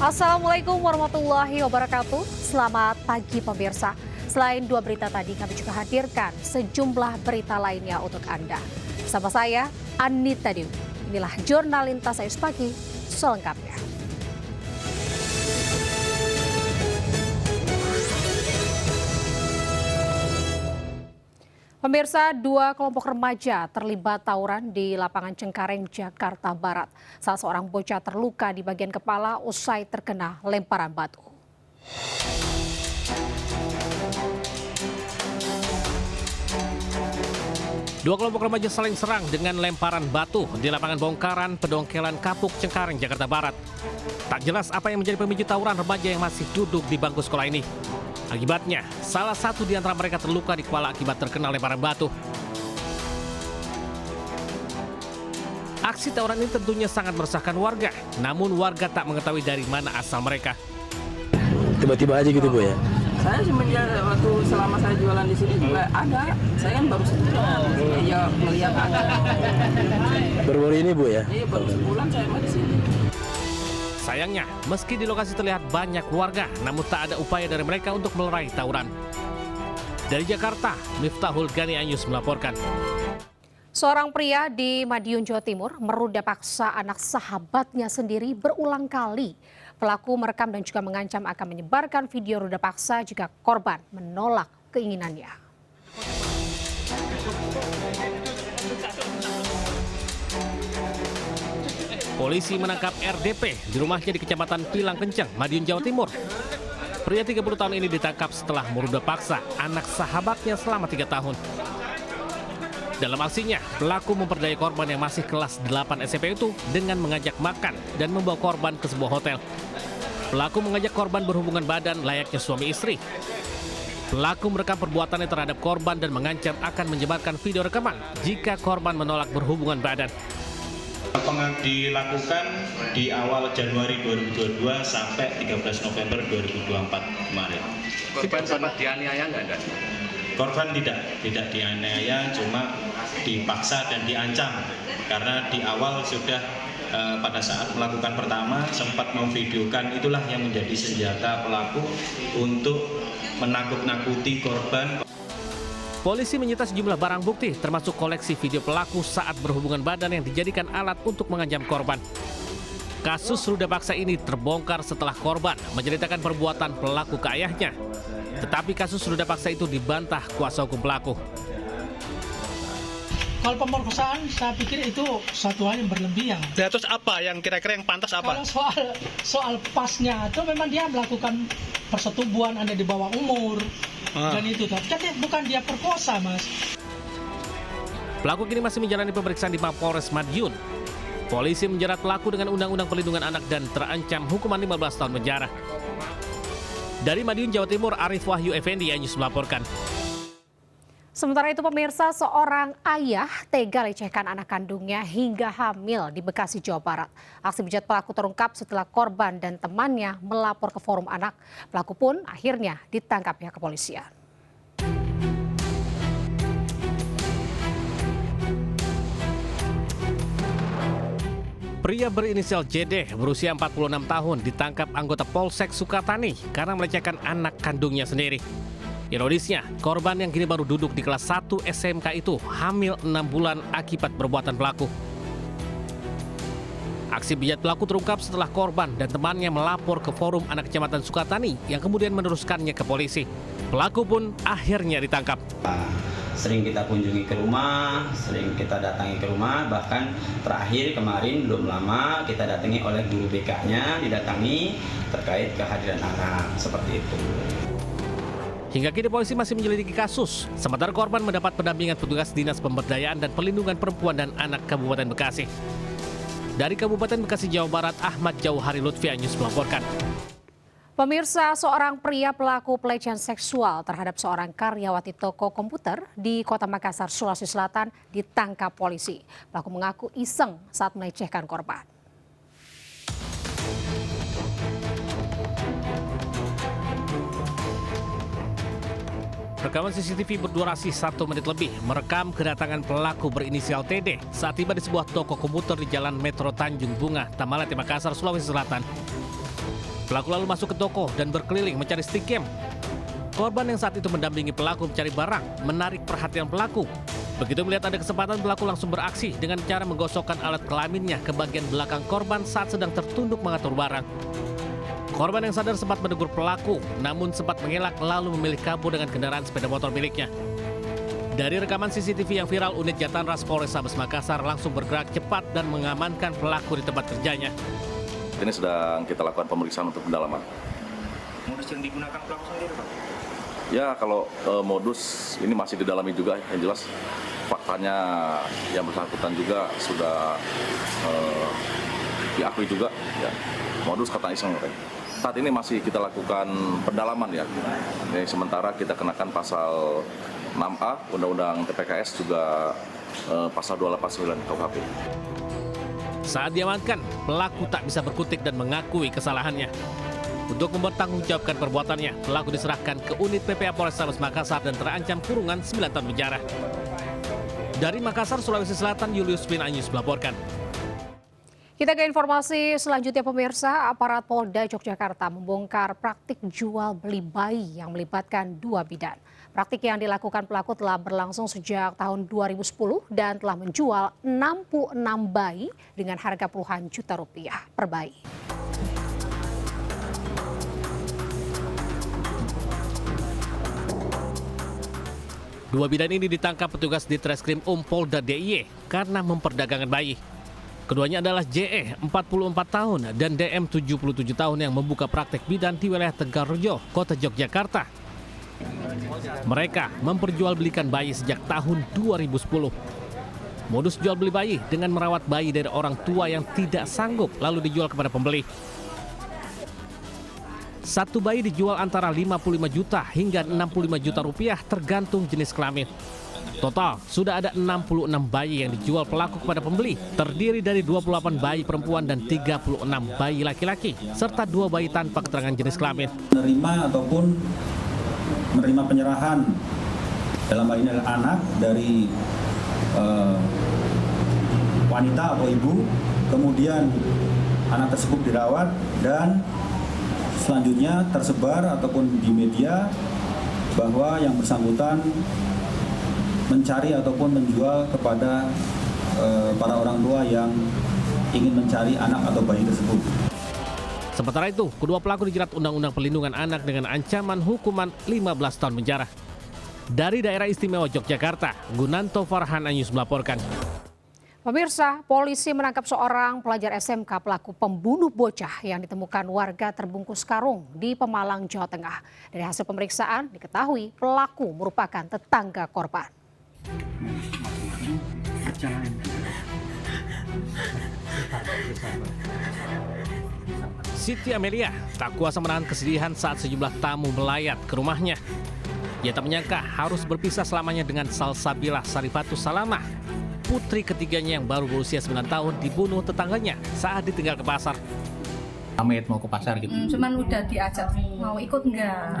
Assalamualaikum warahmatullahi wabarakatuh. Selamat pagi pemirsa. Selain dua berita tadi, kami juga hadirkan sejumlah berita lainnya untuk Anda. Bersama saya, Anita Dewi. Inilah Jurnal Lintas Ayu Pagi selengkapnya. Pemirsa, dua kelompok remaja terlibat tawuran di lapangan Cengkareng, Jakarta Barat. Salah seorang bocah terluka di bagian kepala usai terkena lemparan batu. Dua kelompok remaja saling serang dengan lemparan batu di lapangan bongkaran Pedongkelan Kapuk Cengkareng, Jakarta Barat. Tak jelas apa yang menjadi pemicu tawuran remaja yang masih duduk di bangku sekolah ini. Akibatnya, salah satu di antara mereka terluka di kepala akibat terkena lemparan batu. Aksi tawuran ini tentunya sangat meresahkan warga, namun warga tak mengetahui dari mana asal mereka. Tiba-tiba aja gitu Bu ya? Saya semenjak waktu selama saya jualan di sini juga ada. Saya kan baru sebulan, ya melihat ada. Baru-baru ini Bu ya? Iya baru sebulan saya mah di sini. Sayangnya, meski di lokasi terlihat banyak warga, namun tak ada upaya dari mereka untuk melerai tawuran. Dari Jakarta, Miftahul Gani Anyus melaporkan. Seorang pria di Madiun, Jawa Timur meruda paksa anak sahabatnya sendiri berulang kali. Pelaku merekam dan juga mengancam akan menyebarkan video ruda paksa jika korban menolak keinginannya. Polisi menangkap RDP di rumahnya di Kecamatan Pilang Kenceng, Madiun, Jawa Timur. Pria 30 tahun ini ditangkap setelah meruda paksa anak sahabatnya selama 3 tahun. Dalam aksinya, pelaku memperdaya korban yang masih kelas 8 SMP itu dengan mengajak makan dan membawa korban ke sebuah hotel. Pelaku mengajak korban berhubungan badan layaknya suami istri. Pelaku merekam perbuatannya terhadap korban dan mengancam akan menyebarkan video rekaman jika korban menolak berhubungan badan. Dilakukan di awal Januari 2022 sampai 13 November 2024 kemarin. Korban sempat dianiaya nggak ada? Korban tidak dianiaya, cuma dipaksa dan diancam karena di awal sudah pada saat melakukan pertama sempat memvideokan, itulah yang menjadi senjata pelaku untuk menakut-nakuti korban. Polisi menyita sejumlah barang bukti termasuk koleksi video pelaku saat berhubungan badan yang dijadikan alat untuk mengancam korban. Kasus ruda paksa ini terbongkar setelah korban menceritakan perbuatan pelaku ke ayahnya. Tetapi kasus ruda paksa itu dibantah kuasa hukum pelaku. Kalau pemerkosaan, saya pikir itu suatu hal yang berlebihan. Ya, terus apa yang kira-kira yang pantas apa? Kalau soal pasnya itu memang dia melakukan persetubuhan, ada di bawah umur dan itu. Jadi bukan dia perkosa, Mas. Pelaku kini masih menjalani pemeriksaan di Mapolres Madiun. Polisi menjerat pelaku dengan Undang-Undang Perlindungan Anak dan terancam hukuman 15 tahun penjara. Dari Madiun, Jawa Timur, Arif Wahyu Effendi Anyus melaporkan. Sementara itu pemirsa, seorang ayah tega lecehkan anak kandungnya hingga hamil di Bekasi, Jawa Barat. Aksi bejat pelaku terungkap setelah korban dan temannya melapor ke Forum Anak. Pelaku pun akhirnya ditangkap pihak kepolisian. Pria berinisial JD berusia 46 tahun ditangkap anggota Polsek Sukatani karena melecehkan anak kandungnya sendiri. Ironisnya, korban yang kini baru duduk di kelas 1 SMK itu hamil 6 bulan akibat perbuatan pelaku. Aksi bejat pelaku terungkap setelah korban dan temannya melapor ke Forum Anak Kecamatan Sukatani yang kemudian meneruskannya ke polisi. Pelaku pun akhirnya ditangkap. Sering kita kunjungi ke rumah, sering kita datangi ke rumah, bahkan terakhir kemarin belum lama kita datangi oleh guru BK-nya, didatangi terkait kehadiran anak, seperti itu. Hingga kini polisi masih menyelidiki kasus, sementara korban mendapat pendampingan petugas Dinas Pemberdayaan dan Perlindungan Perempuan dan Anak Kabupaten Bekasi. Dari Kabupaten Bekasi, Jawa Barat, Ahmad Jauhari Lutfi Anyus melaporkan. Pemirsa, seorang pria pelaku pelecehan seksual terhadap seorang karyawati toko komputer di Kota Makassar, Sulawesi Selatan ditangkap polisi. Pelaku mengaku iseng saat melecehkan korban. Rekaman CCTV berdurasi 1 menit lebih merekam kedatangan pelaku berinisial TD saat tiba di sebuah toko komputer di Jalan Metro Tanjung Bunga, Tamalate, Makassar, Sulawesi Selatan. Pelaku lalu masuk ke toko dan berkeliling mencari stick cam. Korban yang saat itu mendampingi pelaku mencari barang menarik perhatian pelaku. Begitu melihat ada kesempatan, pelaku langsung beraksi dengan cara menggosokkan alat kelaminnya ke bagian belakang korban saat sedang tertunduk mengatur barang. Korban yang sadar sempat menegur pelaku, namun sempat mengelak lalu memilih kabur dengan kendaraan sepeda motor miliknya. Dari rekaman CCTV yang viral, unit Jatanras Polrestabes Makassar langsung bergerak cepat dan mengamankan pelaku di tempat kerjanya. Ini sedang kita lakukan pemeriksaan untuk pendalaman. Modus yang digunakan pelaku sendiri, Pak? Ya, kalau modus ini masih didalami juga, yang jelas faktanya yang bersangkutan juga sudah diakui juga. Ya, modus kata iseng. Saat ini masih kita lakukan pendalaman ya. Ini sementara kita kenakan pasal 6A Undang-Undang TPKS juga pasal 289 KUHP. Saat diamankan, pelaku tak bisa berkutik dan mengakui kesalahannya. Untuk mempertanggungjawabkan perbuatannya, pelaku diserahkan ke unit PPA Polrestabes Makassar dan terancam kurungan 9 tahun penjara. Dari Makassar, Sulawesi Selatan, Julius Pinanyus melaporkan. Kita ke informasi selanjutnya pemirsa, aparat Polda Yogyakarta membongkar praktik jual beli bayi yang melibatkan 2 bidan. Praktik yang dilakukan pelaku telah berlangsung sejak tahun 2010 dan telah menjual 66 bayi dengan harga puluhan juta rupiah per bayi. Dua bidan ini ditangkap petugas di Treskrim Polda DIY karena memperdagangkan bayi. Keduanya adalah JE, 44 tahun, dan DM, 77 tahun yang membuka praktek bidan di wilayah Tegalrejo, Kota Yogyakarta. Mereka memperjualbelikan bayi sejak tahun 2010. Modus jual beli bayi dengan merawat bayi dari orang tua yang tidak sanggup lalu dijual kepada pembeli. Satu bayi dijual antara 55 juta hingga 65 juta rupiah tergantung jenis kelamin. Total, sudah ada 66 bayi yang dijual pelaku kepada pembeli, terdiri dari 28 bayi perempuan dan 36 bayi laki-laki, serta 2 bayi tanpa keterangan jenis kelamin. Menerima ataupun menerima penyerahan dalam hal ini adalah anak dari wanita atau ibu, kemudian anak tersebut dirawat dan selanjutnya tersebar ataupun di media bahwa yang bersangkutan mencari ataupun menjual kepada para orang tua yang ingin mencari anak atau bayi tersebut. Sementara itu, kedua pelaku dijerat Undang-Undang Perlindungan Anak dengan ancaman hukuman 15 tahun penjara. Dari Daerah Istimewa Yogyakarta, Gunanto Farhan Anyus melaporkan. Pemirsa, polisi menangkap seorang pelajar SMK pelaku pembunuh bocah yang ditemukan warga terbungkus karung di Pemalang, Jawa Tengah. Dari hasil pemeriksaan diketahui pelaku merupakan tetangga korban. Siti Amelia tak kuasa menahan kesedihan saat sejumlah tamu melayat ke rumahnya. Ia tak menyangka harus berpisah selamanya dengan Salsabila Sarifatus Salamah, putri ketiganya yang baru berusia 9 tahun dibunuh tetangganya saat ditinggal ke pasar. Amit mau ke pasar gitu. Cuman udah diajak mau ikut enggak.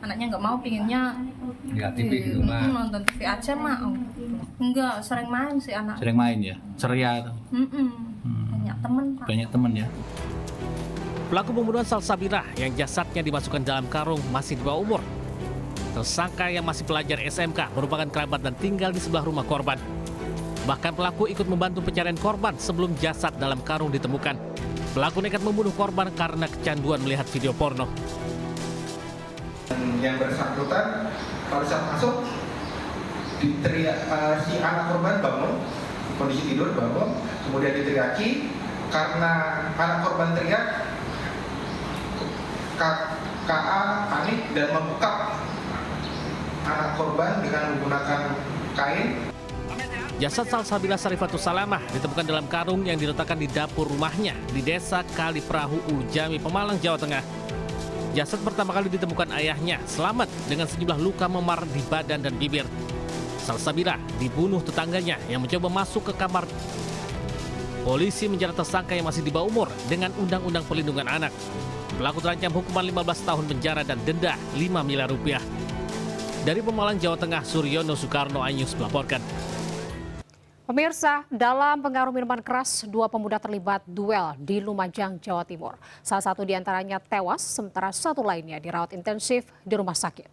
Anaknya enggak mau, pinginnya Enggak TV di rumah. Nonton TV aja mah. Enggak, sering main sih anak. Sering main ya. Ceria tuh. Banyak temen, Pak. Banyak temen ya. Pelaku pembunuhan Salsabila yang jasadnya dimasukkan dalam karung masih di bawah umur. Tersangka yang masih pelajar SMK merupakan kerabat dan tinggal di sebelah rumah korban. Bahkan pelaku ikut membantu pencarian korban sebelum jasad dalam karung ditemukan. Pelaku nekat membunuh korban karena kecanduan melihat video porno. Yang bersangkutan pada saat masuk diteriak, si anak korban bangun, kondisi tidur bangun, kemudian diteriaki. Karena anak korban teriak, KA panik dan membekap anak korban dengan menggunakan kain. Jasad Salsabila Sarifatus Salamah ditemukan dalam karung yang diletakkan di dapur rumahnya di Desa Kaliperahu, Ulu Jami, Pemalang, Jawa Tengah. Jasad pertama kali ditemukan ayahnya selamat dengan sejumlah luka memar di badan dan bibir. Salsabila dibunuh tetangganya yang mencoba masuk ke kamar. Polisi menjerat tersangka yang masih di bawah umur dengan Undang-Undang Perlindungan Anak. Pelaku terancam hukuman 15 tahun penjara dan denda 5 miliar rupiah. Dari Pemalang, Jawa Tengah, Suryono Soekarno Anyus melaporkan. Pemirsa, dalam pengaruh minuman keras, 2 pemuda terlibat duel di Lumajang, Jawa Timur. Salah satu di antaranya tewas, sementara satu lainnya dirawat intensif di rumah sakit.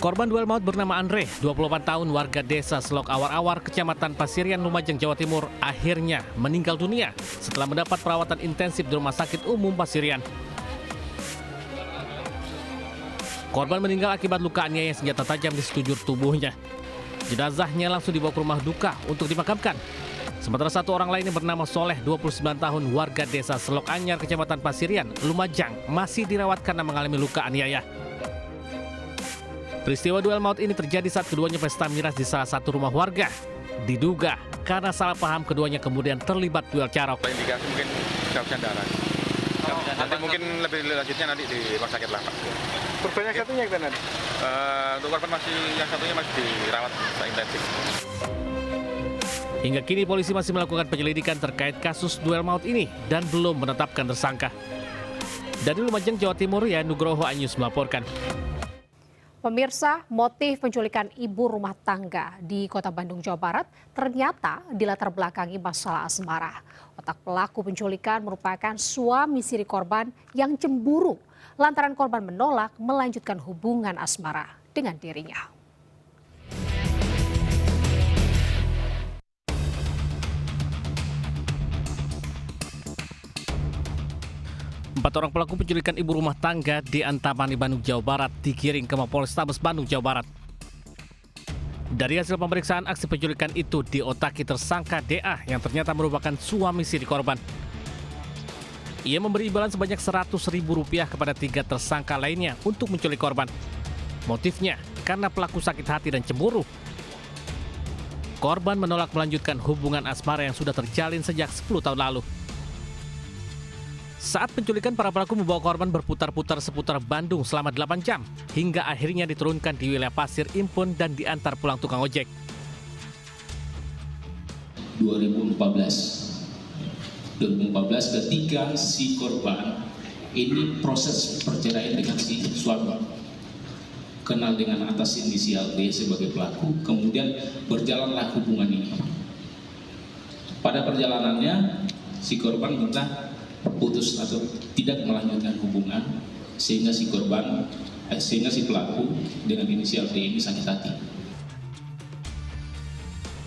Korban duel maut bernama Andre, 28 tahun, warga desa Selok Awar-Awar, Kecamatan Pasirian, Lumajang, Jawa Timur, akhirnya meninggal dunia setelah mendapat perawatan intensif di Rumah Sakit Umum Pasirian. Korban meninggal akibat luka aniaya senjata tajam di sekujur tubuhnya. Jenazahnya langsung dibawa ke rumah duka untuk dimakamkan. Sementara satu orang lainnya bernama Soleh, 29 tahun, warga desa Selok Anyar, Kecamatan Pasirian, Lumajang, masih dirawat karena mengalami luka aniaya. Peristiwa duel maut ini terjadi saat keduanya pesta miras di salah satu rumah warga. Diduga karena salah paham keduanya kemudian terlibat duel carok. Indikasi mungkin kehabisan darah. Nanti mungkin lebih lanjutnya nanti di rumah sakit lah, Pak. Korban yang satunya gimana? Untuk korban yang satunya masih dirawat intensif. Hingga kini polisi masih melakukan penyelidikan terkait kasus duel maut ini dan belum menetapkan tersangka. Dari Lumajang, Jawa Timur, ya Nugroho Anyus melaporkan. Pemirsa, motif penculikan ibu rumah tangga di Kota Bandung, Jawa Barat ternyata dilatar belakangi masalah asmara. Otak pelaku penculikan merupakan suami siri korban yang cemburu lantaran korban menolak melanjutkan hubungan asmara dengan dirinya. Empat orang pelaku penculikan ibu rumah tangga di Antapani, Bandung, Jawa Barat digiring ke Mapolrestabes Bandung, Jawa Barat. Dari hasil pemeriksaan, aksi penculikan itu diotaki tersangka DA yang ternyata merupakan suami siri korban. Ia memberi imbalan sebanyak Rp100.000 kepada 3 tersangka lainnya untuk menculik korban. Motifnya karena pelaku sakit hati dan cemburu. Korban menolak melanjutkan hubungan asmara yang sudah terjalin sejak 10 tahun lalu. Saat penculikan, para pelaku membawa korban berputar-putar seputar Bandung selama 8 jam, hingga akhirnya diturunkan di wilayah Pasir Impun dan diantar pulang tukang ojek. 2014 ketika si korban ini proses perceraian dengan si suami, kenal dengan atas inisial D sebagai pelaku, kemudian berjalanlah hubungan ini. Pada perjalanannya, si korban minta putus atau tidak melanjutkan hubungan, sehingga si pelaku dengan inisial D ini sakit hati.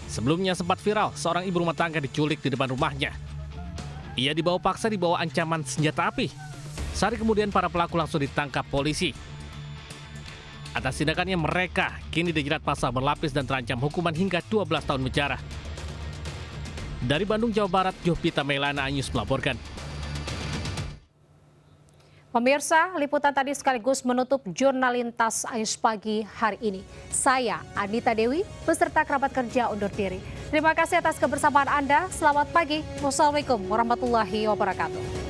Sebelumnya sempat viral seorang ibu rumah tangga diculik di depan rumahnya. Ia dibawa paksa di bawah ancaman senjata api. Sehari kemudian para pelaku langsung ditangkap polisi. Atas tindakannya mereka kini dijerat pasal berlapis dan terancam hukuman hingga 12 tahun penjara. Dari Bandung, Jawa Barat, Jovita Melana Anyus melaporkan. Pemirsa, liputan tadi sekaligus menutup Jurnalintas Anyus Pagi hari ini. Saya, Anita Dewi, beserta kerabat kerja undur diri. Terima kasih atas kebersamaan Anda. Selamat pagi. Wassalamualaikum warahmatullahi wabarakatuh.